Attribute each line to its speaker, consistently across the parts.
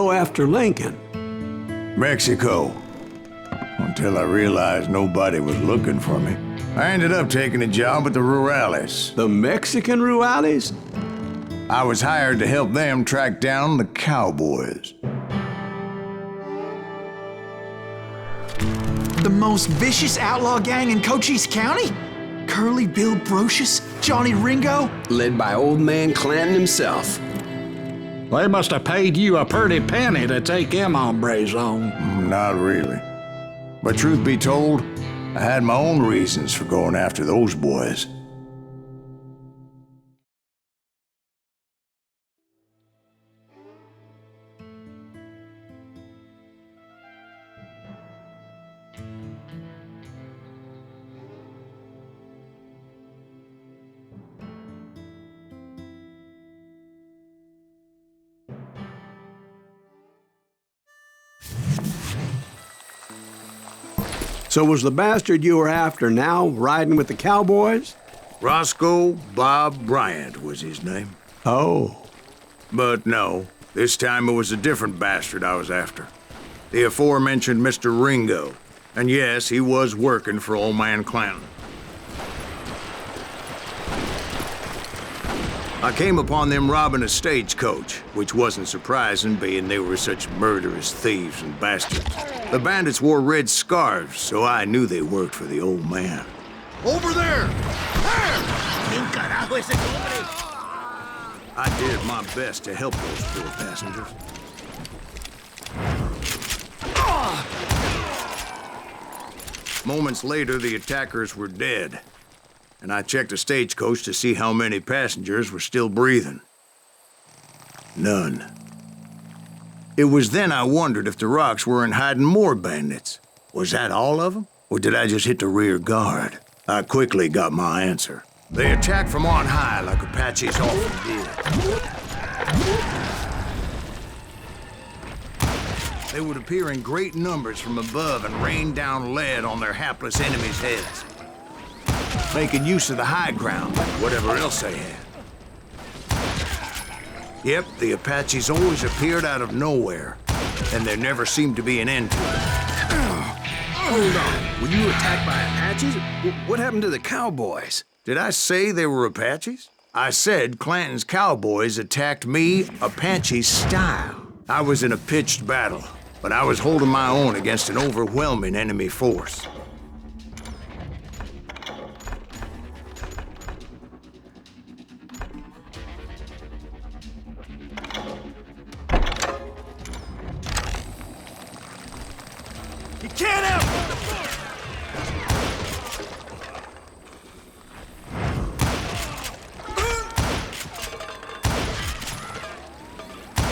Speaker 1: go after Lincoln?
Speaker 2: Mexico. Until I realized nobody was looking for me. I ended up taking a job at the Rurales.
Speaker 1: The Mexican Rurales?
Speaker 2: I was hired to help them track down the cowboys.
Speaker 3: The most vicious outlaw gang in Cochise County? Curly Bill Brocious? Johnny Ringo?
Speaker 4: Led by old man Clanton himself.
Speaker 5: They must have paid you a pretty penny to take them hombres on.
Speaker 2: Not really. But truth be told, I had my own reasons for going after those boys.
Speaker 1: So was the bastard you were after now riding with the cowboys?
Speaker 2: Roscoe Bob Bryant was his name.
Speaker 1: Oh.
Speaker 2: But no, this time it was a different bastard I was after. The aforementioned Mr. Ringo. And yes, he was working for old man Clanton. I came upon them robbing a stagecoach, which wasn't surprising, being they were such murderous thieves and bastards. The bandits wore red scarves, so I knew they worked for the old man.
Speaker 6: Over there!
Speaker 2: I did my best to help those poor passengers. Moments later, the attackers were dead, and I checked the stagecoach to see how many passengers were still breathing. None. It was then I wondered if the rocks weren't hiding more bandits. Was that all of them? Or did I just hit the rear guard? I quickly got my answer. They attacked from on high like Apaches often did. They would appear in great numbers from above and rain down lead on their hapless enemies' heads, making use of the high ground, like whatever else they had. Yep, the Apaches always appeared out of nowhere, and there never seemed to be an end to it.
Speaker 4: Hold on. Were you attacked by Apaches? What happened to the cowboys?
Speaker 2: Did I say they were Apaches? I said Clanton's cowboys attacked me Apache style. I was in a pitched battle, but I was holding my own against an overwhelming enemy force.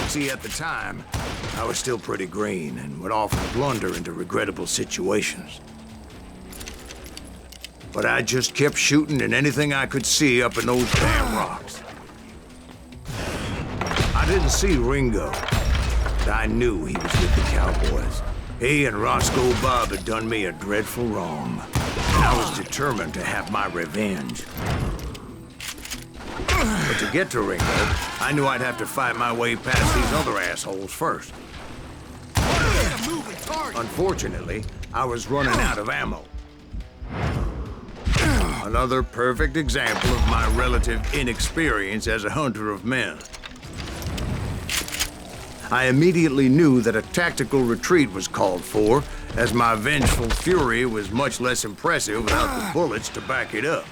Speaker 2: See, at the time, I was still pretty green and would often blunder into regrettable situations. But I just kept shooting at anything I could see up in those damn rocks. I didn't see Ringo, but I knew he was with the cowboys. He and Roscoe Bob had done me a dreadful wrong, and I was determined to have my revenge. But to get to Ringo, I knew I'd have to fight my way past these other assholes first. Unfortunately, I was running out of ammo. Another perfect example of my relative inexperience as a hunter of men. I immediately knew that a tactical retreat was called for, as my vengeful fury was much less impressive without the bullets to back it up.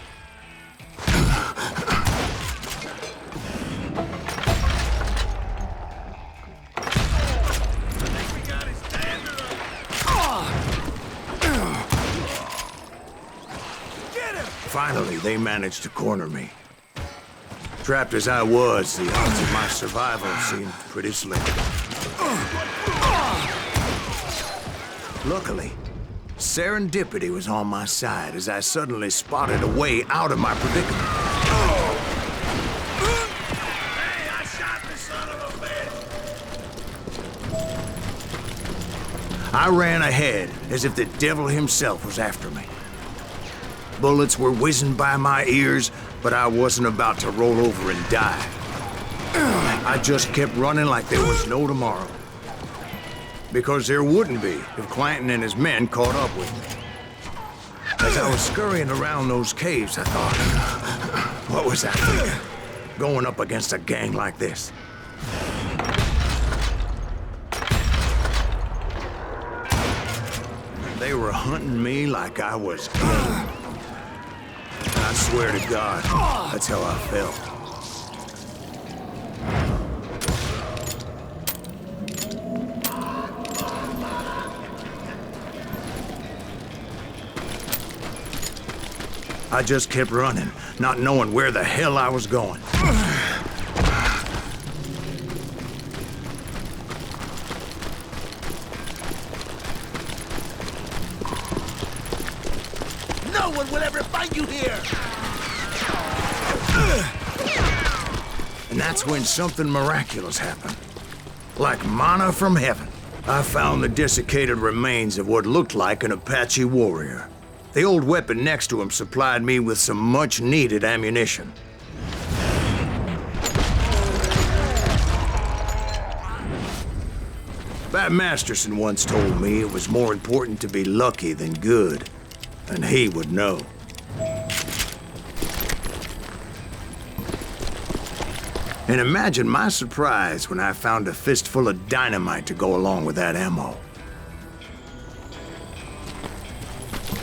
Speaker 2: Finally, they managed to corner me. Trapped as I was, the odds of my survival seemed pretty slim. Luckily, serendipity was on my side as I suddenly spotted a way out of my predicament. Hey, I shot the son of a bitch! I ran ahead as if the devil himself was after me. Bullets were whizzing by my ears, but I wasn't about to roll over and die. I just kept running like there was no tomorrow. Because there wouldn't be if Clanton and his men caught up with me. As I was scurrying around those caves, I thought, what was I thinking? Going up against a gang like this? They were hunting me like I was game. And I swear to God, that's how I felt. I just kept running, not knowing where the hell I was going.
Speaker 6: No one will ever find you here!
Speaker 2: And that's when something miraculous happened. Like manna from heaven. I found the desiccated remains of what looked like an Apache warrior. The old weapon next to him supplied me with some much-needed ammunition. Bat Masterson once told me it was more important to be lucky than good, and he would know. And imagine my surprise when I found a fistful of dynamite to go along with that ammo.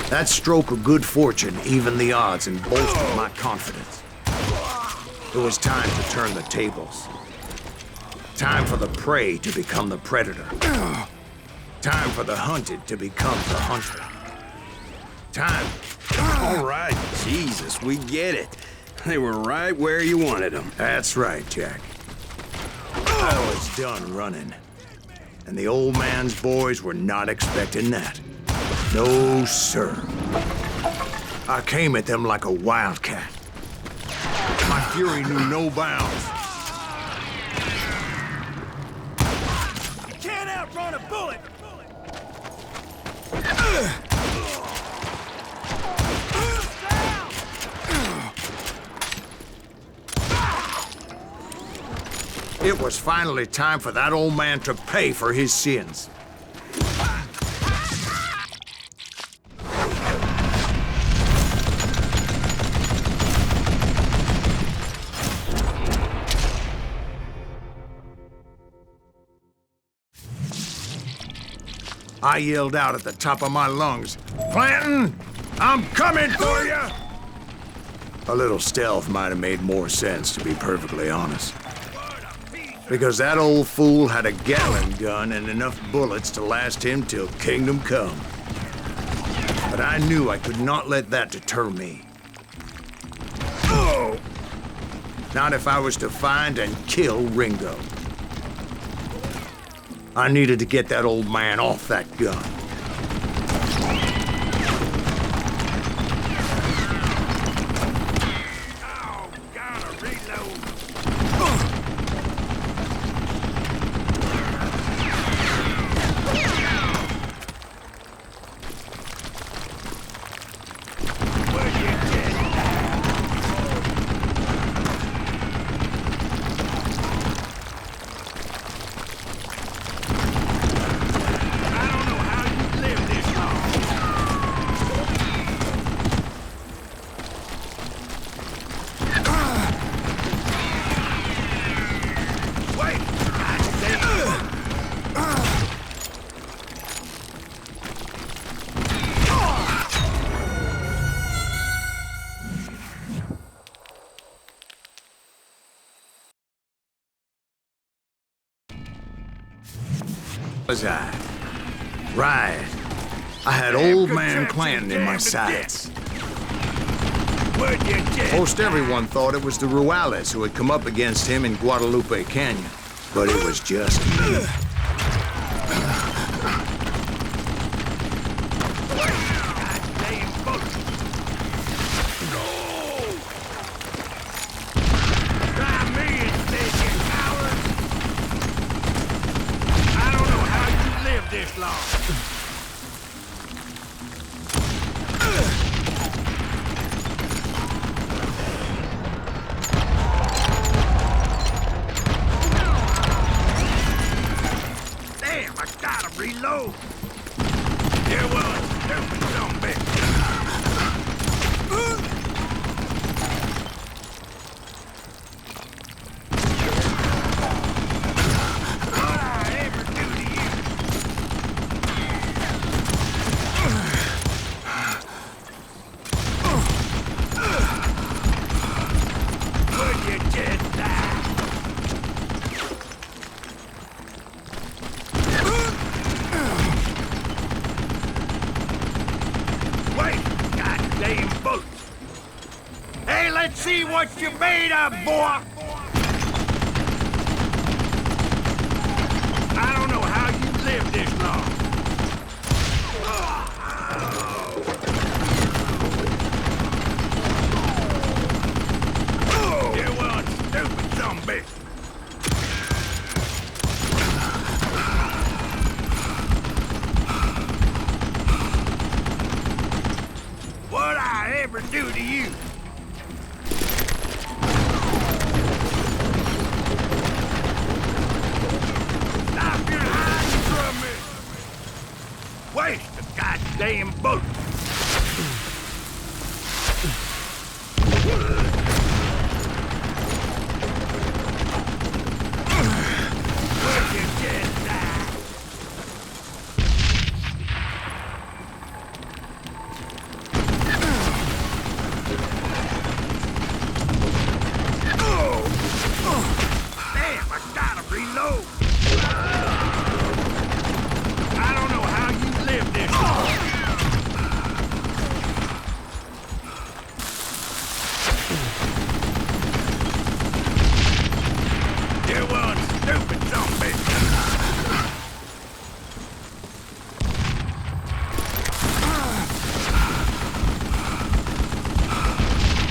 Speaker 2: That stroke of good fortune evened the odds and bolstered my confidence. It was time to turn the tables. Time for the prey to become the predator. Time for the hunted to become the hunter. Time.
Speaker 4: All right, Jesus, we get it. They were right where you wanted them.
Speaker 2: That's right, Jack. I was done running. And the old man's boys were not expecting that. No, sir. I came at them like a wildcat. My fury knew no bounds.
Speaker 6: You can't outrun a bullet!
Speaker 2: It was finally time for that old man to pay for his sins. I yelled out at the top of my lungs, "Clanton, I'm coming for you!" A little stealth might have made more sense, to be perfectly honest. Because that old fool had a Gatling gun and enough bullets to last him till kingdom come. But I knew I could not let that deter me. Not if I was to find and kill Ringo. I needed to get that old man off that gun.
Speaker 6: Oh, gotta reload. Where'd you get it? I don't know how you lived this long. Wait! I say
Speaker 2: Was I? Right. I had old man Clanton in my sights.
Speaker 6: where'd you get it?
Speaker 2: Most everyone thought it was the Ruales who had come up against him in Guadalupe Canyon. But it was just me.
Speaker 6: Goddamn bullet. Try me instead, you coward. I don't know how you lived this long. Damn! Damn, I gotta reload. There was stupid zombie. What I ever do to you? Would you just die? Wait, goddamn boat. Hey, let's see what you're made of, boy. I don't know how you lived this long. You one stupid zombie. What'd I ever do to you? Stop your hiding from me! Waste the goddamn boat! Would you just die? Damn, I gotta reload. I don't know how you live this long. You one stupid zombie.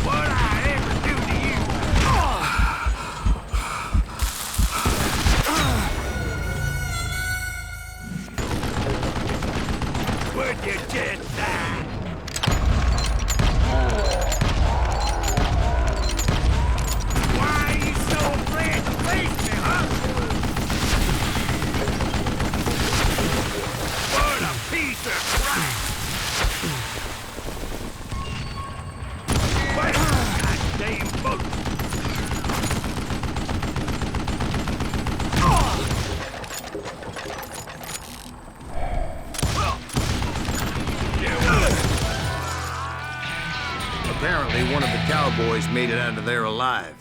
Speaker 6: What'd I ever do to you? Would you just die? Why are you so afraid to face me, huh? What a piece of crap! Wait a goddamn boat!
Speaker 2: Apparently, one of the cowboys made it out of there alive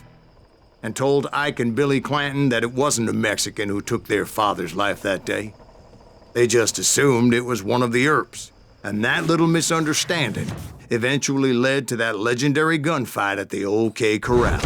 Speaker 2: and told Ike and Billy Clanton that it wasn't a Mexican who took their father's life that day. They just assumed it was one of the Earps, and that little misunderstanding eventually led to that legendary gunfight at the OK Corral.